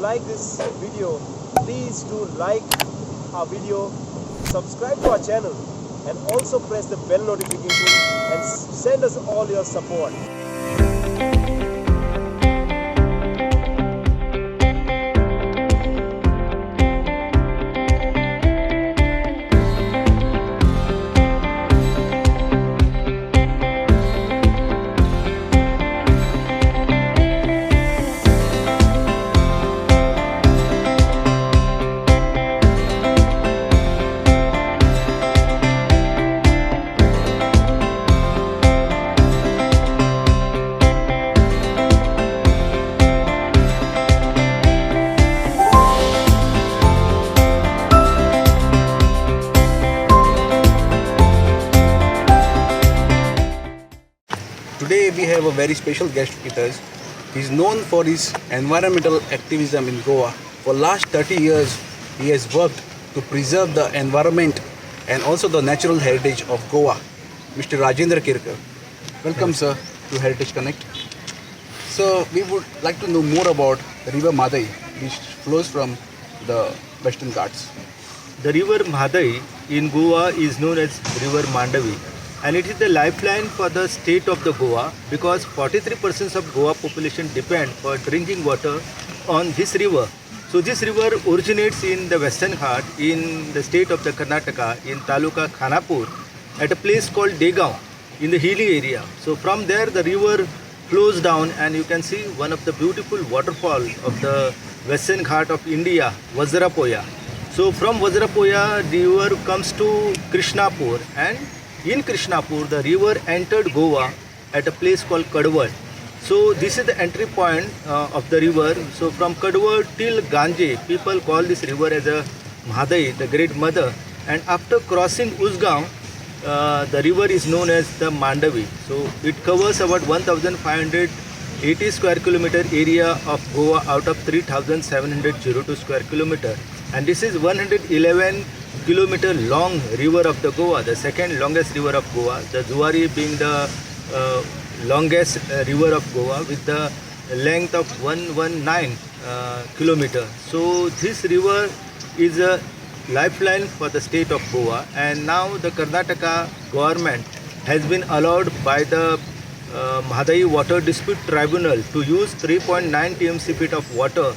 like this video, please do like our video, subscribe to our channel, and also press the bell notification and send us all your support. Today we have a very special guest with us. He is known for his environmental activism in Goa. For last 30 years, he has worked to preserve the environment and also the natural heritage of Goa. Mr. Rajendra Kirkar. Welcome, sir, to Heritage Connect. So we would like to know more about the River Madai, which flows from the Western Ghats. The river Madai in Goa is known as River Mandavi, and it is the lifeline for the state of the Goa because 43% of Goa population depend for drinking water on this river. So this river originates in the Western Ghat in the state of the Karnataka in Taluka Khanapur at a place called Degaon in the hilly area. So from there the river flows down and you can see one of the beautiful waterfall of the Western Ghat of India, Vajrapoya. So from Vajrapoya the river comes to Krishnapur, and in Krishnapur the river entered Goa at a place called Kadwad. So this is the entry point of the river. So from Kadwad till Ganje, people call this river as a Madai, the great mother. And after crossing Usgaon, the river is known as the Mandavi. So it covers about 1,580 square kilometer area of Goa out of 3,702 square kilometer. And this is 111 kilometer long river of the Goa, the second longest river of Goa, the Zuari being the longest river of Goa with the length of 119 kilometer. So this river is a lifeline for the state of Goa, and now the Karnataka government has been allowed by the Madai Water Dispute Tribunal to use 3.9 TMC feet of water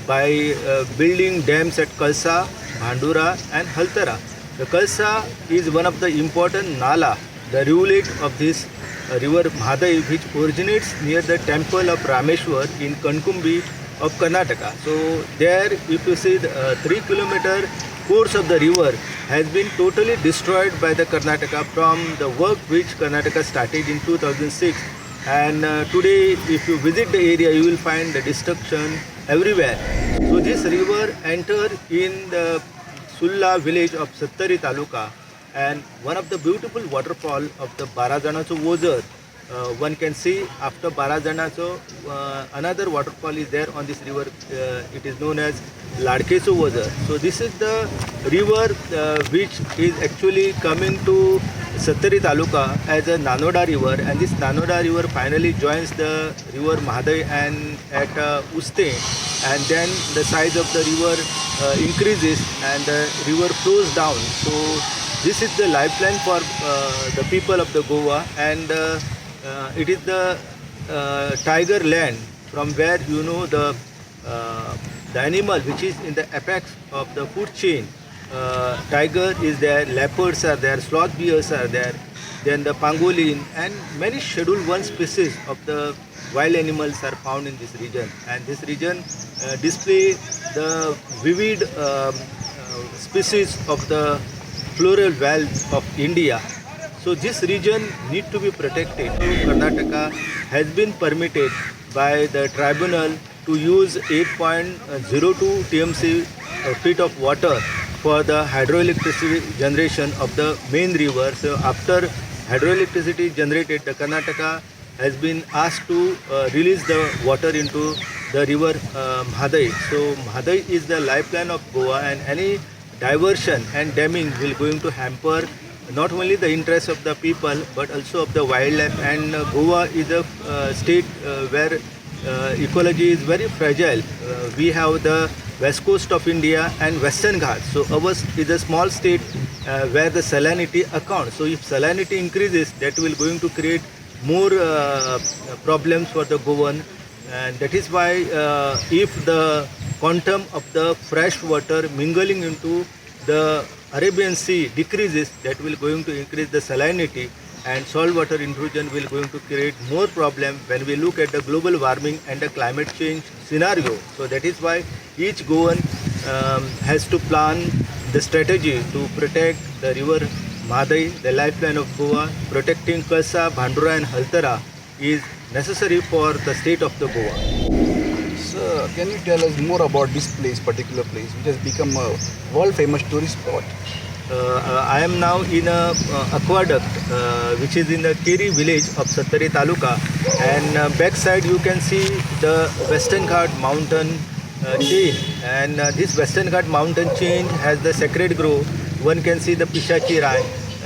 by building dams at Kalsa, Bhandura and Haltara. The Kalsa is one of the important Nala, the rivulet of this river Madai, which originates near the temple of Rameshwar in Kankumbi of Karnataka. So there if you see the 3-kilometer course of the river has been totally destroyed by the Karnataka from the work which Karnataka started in 2006. And today if you visit the area you will find the destruction everywhere. So this river entered in the Sulla village of Sattari Taluka, and one of the beautiful waterfall of the Barazanacho Ozar. One can see after Barazanacho another waterfall is there on this river. It is known as Ladkeso Ozar. So this is the river which is actually coming to Sattari Taluka as a Nanoda river, and this Nanoda river finally joins the river Madai and at Uste, and then the size of the river increases and the river flows down. So this is the lifeline for the people of the Goa, and it is the tiger land from where you know the animal which is in the apex of the food chain. Tiger is there, leopards are there, sloth bears are there, then the pangolin and many scheduled one species of the wild animals are found in this region, and this region display the vivid species of the floral wealth of India. So this region need to be protected. Karnataka has been permitted by the tribunal to use 8.02 TMC feet of water for the hydroelectricity generation of the main river. So after hydroelectricity generated, the Karnataka has been asked to release the water into the river Madai. So Madai is the lifeline of Goa, and any diversion and damming will going to hamper not only the interests of the people but also of the wildlife. And Goa is a state where ecology is very fragile. We have the west coast of India and Western Ghats. So ours is a small state where the salinity accounts. So if salinity increases, that will going to create more problems for the Goan, and that is why if the quantum of the fresh water mingling into the Arabian Sea decreases, that will going to increase the salinity, and saltwater intrusion will going to create more problem when we look at the global warming and the climate change scenario. So that is why each Goan has to plan the strategy to protect the river Madai, the lifeline of Goa. Protecting Kalsa, Bhandura and Haltara is necessary for the state of the Goa. Sir, can you tell us more about this particular place, which has become a world famous tourist spot? I am now in a aqueduct which is in the Keri village of Sattari Taluka, and backside you can see the Western Ghat mountain chain, and this Western Ghat mountain chain has the sacred grove. One can see the Pishachi Rai,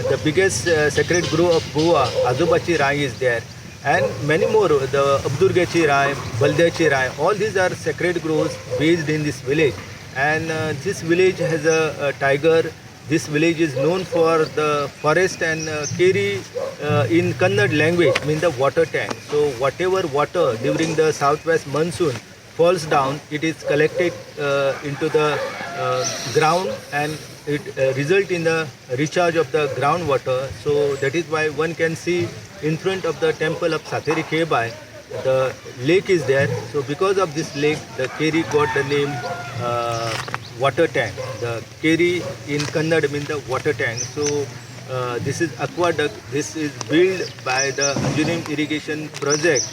the biggest sacred grove of Goa, Azubachi Rai is there, and many more, the Abdurgachi Rai, Baldachi Rai, all these are sacred groves based in this village. And this village has a tiger. This village is known for the forest, and Keri in Kannada language means the water tank. So whatever water during the southwest monsoon falls down, it is collected into the ground, and it result in the recharge of the groundwater. So that is why one can see in front of the temple of Satheri Kebai, the lake is there. So because of this lake, the Keri got the name water tank. The Keri in Kannada means the water tank. So this is aqueduct. This is built by the Anjunim irrigation project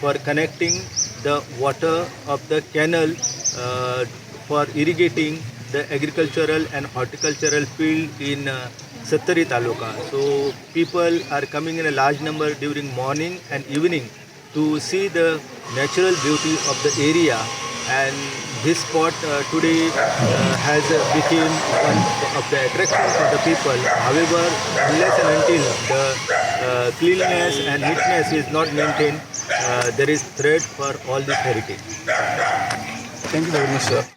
for connecting the water of the canal for irrigating the agricultural and horticultural field in Sattari Taluka. So people are coming in a large number during morning and evening to see the natural beauty of the area, and this spot today has become one of the attractions for the people. However, unless and until the cleanliness and neatness is not maintained, there is threat for all this heritage. Thank you very much, sir.